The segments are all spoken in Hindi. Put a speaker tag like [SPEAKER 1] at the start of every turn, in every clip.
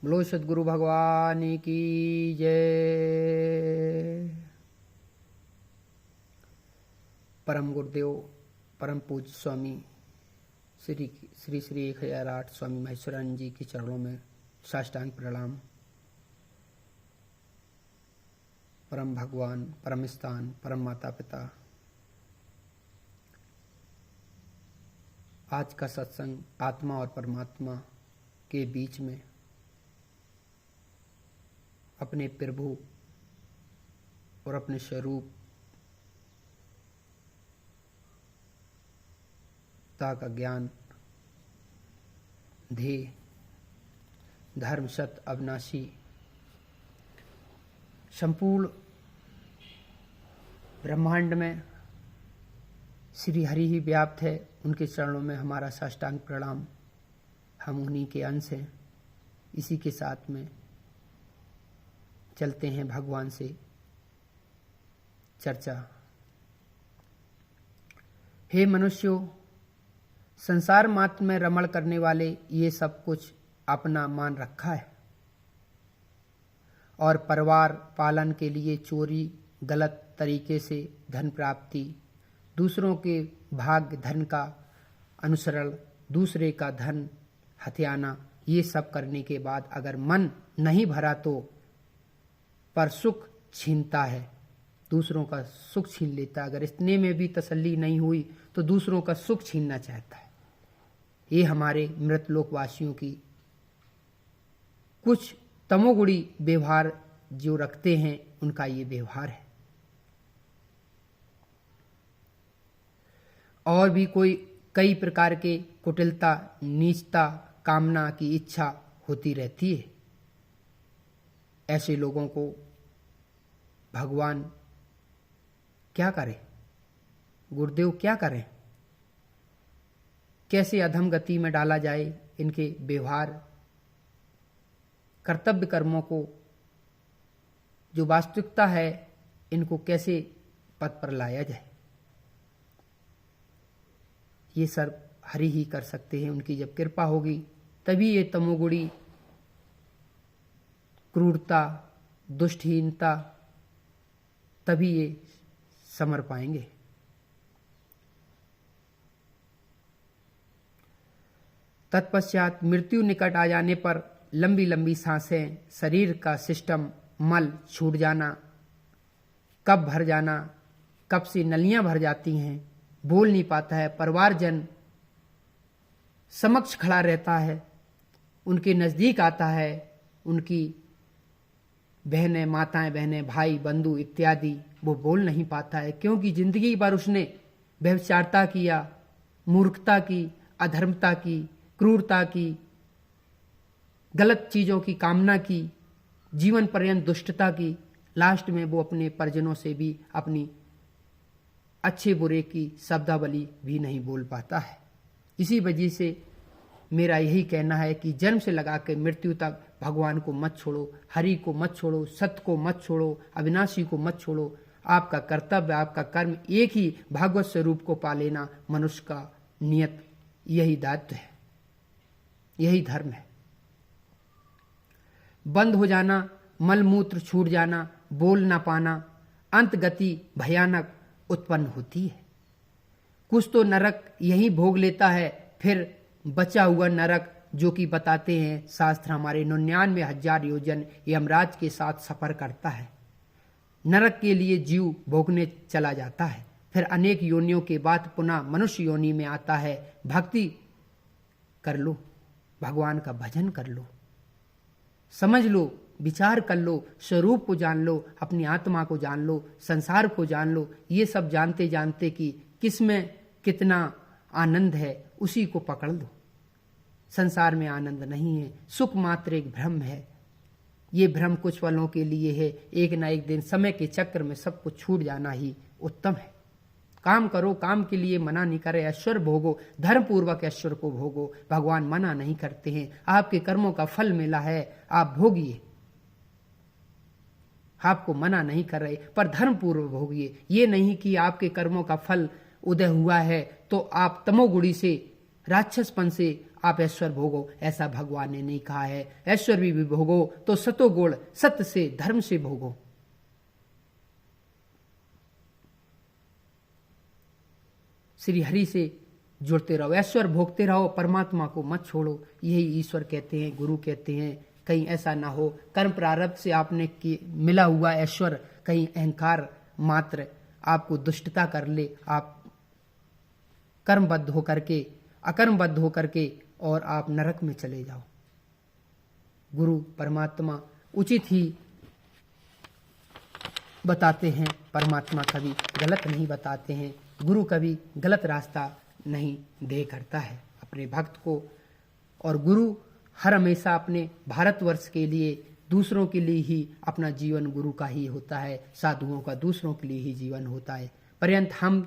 [SPEAKER 1] बोलो सद्गुरु भगवान की जय। परम गुरुदेव परम पूज्य स्वामी श्री श्री श्री 1008 स्वामी महेश्वरानंद जी के चरणों में साष्टांग प्रणाम। परम भगवान, परम स्थान, परम माता पिता, आज का सत्संग आत्मा और परमात्मा के बीच में अपने प्रभु और अपने स्वरूप का ज्ञान, ध्येय, धर्म, सत्य, अविनाशी, संपूर्ण ब्रह्मांड में श्री हरि ही व्याप्त है। उनके चरणों में हमारा साष्टांग प्रणाम। हम उन्हीं के अंश हैं। इसी के साथ में चलते हैं भगवान से चर्चा। हे मनुष्यों, संसार मात्र में रमण करने वाले ये सब कुछ अपना मान रखा है और परिवार पालन के लिए चोरी, गलत तरीके से धन प्राप्ति, दूसरों के भाग्य धन का अनुसरण, दूसरे का धन हथियाना, ये सब करने के बाद अगर मन नहीं भरा तो पर सुख छीनता है, दूसरों का सुख छीन लेता है। अगर इतने में भी तसल्ली नहीं हुई तो दूसरों का सुख छीनना चाहता है। ये हमारे मृत लोकवासियों की कुछ तमोगुणी व्यवहार जो रखते हैं, उनका ये व्यवहार है। और भी कोई कई प्रकार के कुटिलता, नीचता, कामना की इच्छा होती रहती है। ऐसे लोगों को भगवान क्या करे, गुरुदेव क्या करें, कैसे अधम गति में डाला जाए, इनके व्यवहार, कर्तव्य कर्मों को, जो वास्तविकता है, इनको कैसे पथ पर लाया जाए। ये सब हरि ही कर सकते हैं। उनकी जब कृपा होगी तभी ये तमोगुणी, क्रूरता, दुष्टहीनता, तभी ये समर पाएंगे। तत्पश्चात मृत्यु निकट आ जाने पर लंबी लंबी सांसें, शरीर का सिस्टम, मल छूट जाना, कब भर जाना, कब से नलियां भर जाती हैं, बोल नहीं पाता है, परिवारजन समक्ष खड़ा रहता है, उनके नजदीक आता है, उनकी बहनें, माताएं, बहनें, भाई, बंधु इत्यादि, वो बोल नहीं पाता है, क्योंकि जिंदगी भर उसने व्यभिचारता किया, मूर्खता की, अधर्मता की, क्रूरता की, गलत चीजों की कामना की, जीवन पर्यंत दुष्टता की। लास्ट में वो अपने परिजनों से भी अपनी अच्छे बुरे की शब्दावली भी नहीं बोल पाता है। इसी वजह से मेरा यही कहना है कि जन्म से लगा के मृत्यु तक भगवान को मत छोड़ो, हरि को मत छोड़ो, सत्य को मत छोड़ो, अविनाशी को मत छोड़ो। आपका कर्तव्य, आपका कर्म एक ही भागवत स्वरूप को पा लेना मनुष्य का नियत, यही दायित्व है, यही धर्म है। बंद हो जाना, मलमूत्र छूट जाना, बोल ना पाना, अंत गति भयानक उत्पन्न होती है। कुछ तो नरक यही भोग लेता है, फिर बचा हुआ नरक जो कि बताते हैं शास्त्र हमारे 99,000 योजन यमराज के साथ सफर करता है। नरक के लिए जीव भोगने चला जाता है, फिर अनेक योनियों के बाद पुनः मनुष्य योनि में आता है। भक्ति कर लो, भगवान का भजन कर लो, समझ लो, विचार कर लो, स्वरूप को जान लो, अपनी आत्मा को जान लो, संसार को जान लो। ये सब जानते जानते कि किसमें कितना आनंद है, उसी को पकड़ लो। संसार में आनंद नहीं है, सुख मात्र एक भ्रम है। ये भ्रम कुछ पलों के लिए है, एक ना एक दिन समय के चक्र में सब कुछ छूट जाना ही उत्तम है। काम करो, काम के लिए मना नहीं करे, ऐश्वर्य भोगो, धर्म पूर्वक ऐश्वर्य को भोगो। भगवान मना नहीं करते हैं, आपके कर्मों का फल मिला है, आप भोगिए। आपको मना नहीं कर रहे, पर धर्म पूर्वक भोगिए। ये नहीं कि आपके कर्मों का फल उदय हुआ है तो आप तमोगुणी से, राक्षसपन से आप ऐश्वर्य भोगो, ऐसा भगवान ने नहीं कहा है। ऐश्वर्य भी भोगो तो सतोगुण सत्य से धर्म से भोगो। श्री हरि से जुड़ते रहो, ऐश्वर्य भोगते रहो, परमात्मा को मत छोड़ो। यही ईश्वर कहते हैं, गुरु कहते हैं। कहीं ऐसा ना हो कर्म प्रारब्ध से आपने मिला हुआ ऐश्वर्य कहीं अहंकार मात्र आपको दुष्टता कर ले, आप कर्मबद्ध होकर के अकर्मबद्ध होकर के और आप नरक में चले जाओ। गुरु परमात्मा उचित ही बताते हैं, परमात्मा कभी गलत नहीं बताते हैं। गुरु कभी गलत रास्ता नहीं दे करता है अपने भक्त को। और गुरु हर हमेशा अपने भारतवर्ष के लिए, दूसरों के लिए ही अपना जीवन गुरु का ही होता है। साधुओं का दूसरों के लिए ही जीवन होता है। पर्यंत हम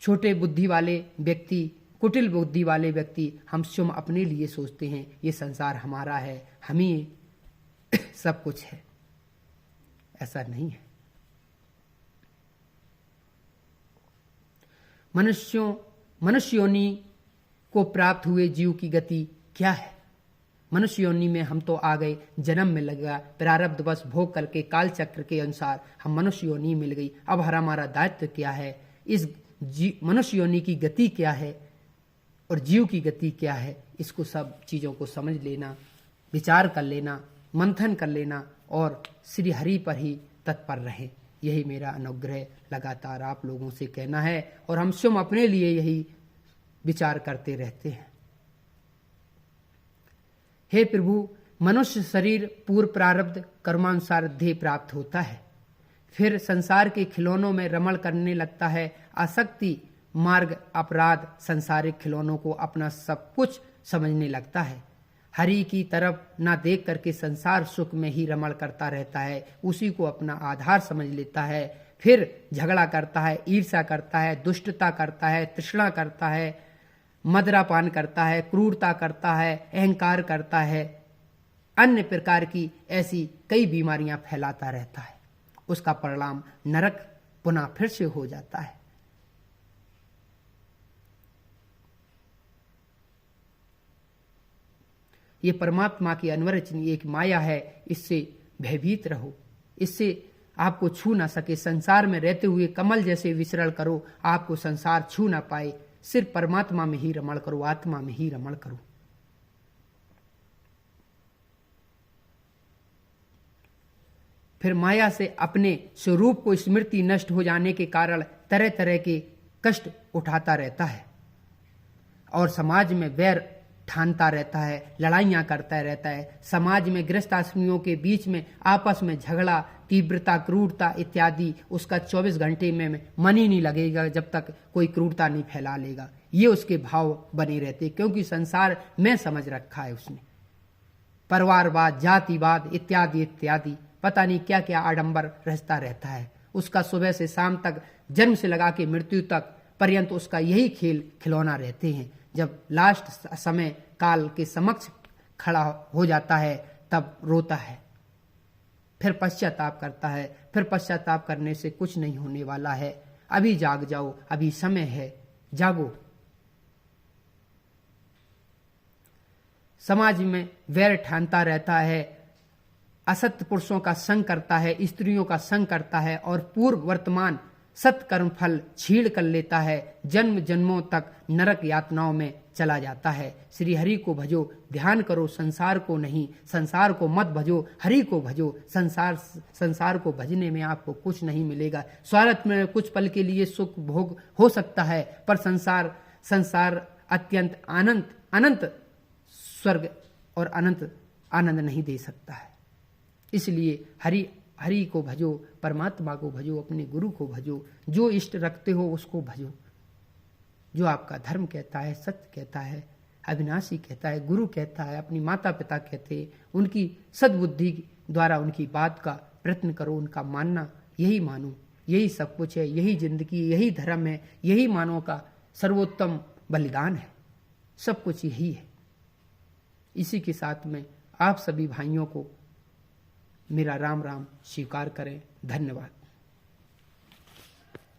[SPEAKER 1] छोटे बुद्धि वाले व्यक्ति, कुटिल बुद्धि वाले व्यक्ति, हम स्वयं अपने लिए सोचते हैं ये संसार हमारा है, हम ही सब कुछ है। ऐसा नहीं है। मनुष्य योनि को प्राप्त हुए जीव की गति क्या है? मनुष्य योनि में हम तो आ गए, जन्म में लगा, प्रारब्ध बस भोग करके काल चक्र के अनुसार हम मनुष्य योनि मिल गई। अब हमारा दायित्व क्या है? इस मनुष्य योनि की गति क्या है और जीव की गति क्या है? इसको सब चीजों को समझ लेना, विचार कर लेना, मंथन कर लेना और श्री हरि पर ही तत्पर रहे। यही मेरा अनुग्रह लगातार आप लोगों से कहना है और हम स्वयं अपने लिए यही विचार करते रहते हैं। हे प्रभु, मनुष्य शरीर पूर्व प्रारब्ध कर्मानुसार देह प्राप्त होता है, फिर संसार के खिलौनों में रमण करने लगता है। आसक्ति मार्ग अपराध संसारिक खिलौनों को अपना सब कुछ समझने लगता है। हरि की तरफ ना देख करके संसार सुख में ही रमण करता रहता है, उसी को अपना आधार समझ लेता है। फिर झगड़ा करता है, ईर्ष्या करता है, दुष्टता करता है, तृष्णा करता है, मदिरापान करता है, क्रूरता करता है, अहंकार करता है, अन्य प्रकार की ऐसी कई बीमारियां फैलाता रहता है। उसका परिणाम नरक पुनः फिर से हो जाता है। ये परमात्मा की अनवरचनीय एक माया है, इससे भयभीत रहो, इससे आपको छू ना सके। संसार में रहते हुए कमल जैसे विचरण करो, आपको संसार छू ना पाए। सिर्फ परमात्मा में ही रमण करो, आत्मा में ही रमण करो। फिर माया से अपने स्वरूप को स्मृति नष्ट हो जाने के कारण तरह तरह के कष्ट उठाता रहता है और समाज में वैर ठानता रहता है, लड़ाइयां करता रहता है। समाज में गृहस्थ आश्रमियों के बीच में आपस में झगड़ा, तीव्रता, क्रूरता इत्यादि, उसका 24 घंटे में मन ही नहीं लगेगा जब तक कोई क्रूरता नहीं फैला लेगा। ये उसके भाव बने रहते, क्योंकि संसार में समझ रखा है उसने। परिवारवाद, जातिवाद इत्यादि इत्यादि पता नहीं क्या क्या आडंबर रहता रहता है उसका। सुबह से शाम तक, जन्म से लगा के मृत्यु तक पर्यंत उसका यही खेल खिलौना रहते हैं। जब लास्ट समय काल के समक्ष खड़ा हो जाता है तब रोता है, फिर पश्चाताप करता है। फिर पश्चाताप करने से कुछ नहीं होने वाला है। अभी जाग जाओ, अभी समय है, जागो। समाज में वैर ठानता रहता है, असत्य पुरुषों का संग करता है, स्त्रियों का संग करता है और पूर्व वर्तमान सत्कर्म फल छीड़ कर लेता है। जन्म जन्मों तक नरक यातनाओं में चला जाता है। श्री हरि को भजो, ध्यान करो, संसार को नहीं। संसार को मत भजो, हरि को भजो। संसार को भजने में आपको कुछ नहीं मिलेगा। स्वार्थ में कुछ पल के लिए सुख भोग हो सकता है, पर संसार अत्यंत अनंत स्वर्ग और अनंत आनंद नहीं दे सकता है। इसलिए हरि को भजो, परमात्मा को भजो, अपने गुरु को भजो। जो इष्ट रखते हो उसको भजो। जो आपका धर्म कहता है, सत्य कहता है, अविनाशी कहता है, गुरु कहता है, अपनी माता पिता कहते हैं, उनकी सद्बुद्धि द्वारा उनकी बात का प्रयत्न करो, उनका मानना। यही मानो, यही सब कुछ है, यही जिंदगी, यही धर्म है, यही मानव का सर्वोत्तम बलिदान है। सब कुछ यही है। इसी के साथ में आप सभी भाइयों को मेरा राम राम स्वीकार करें। धन्यवाद।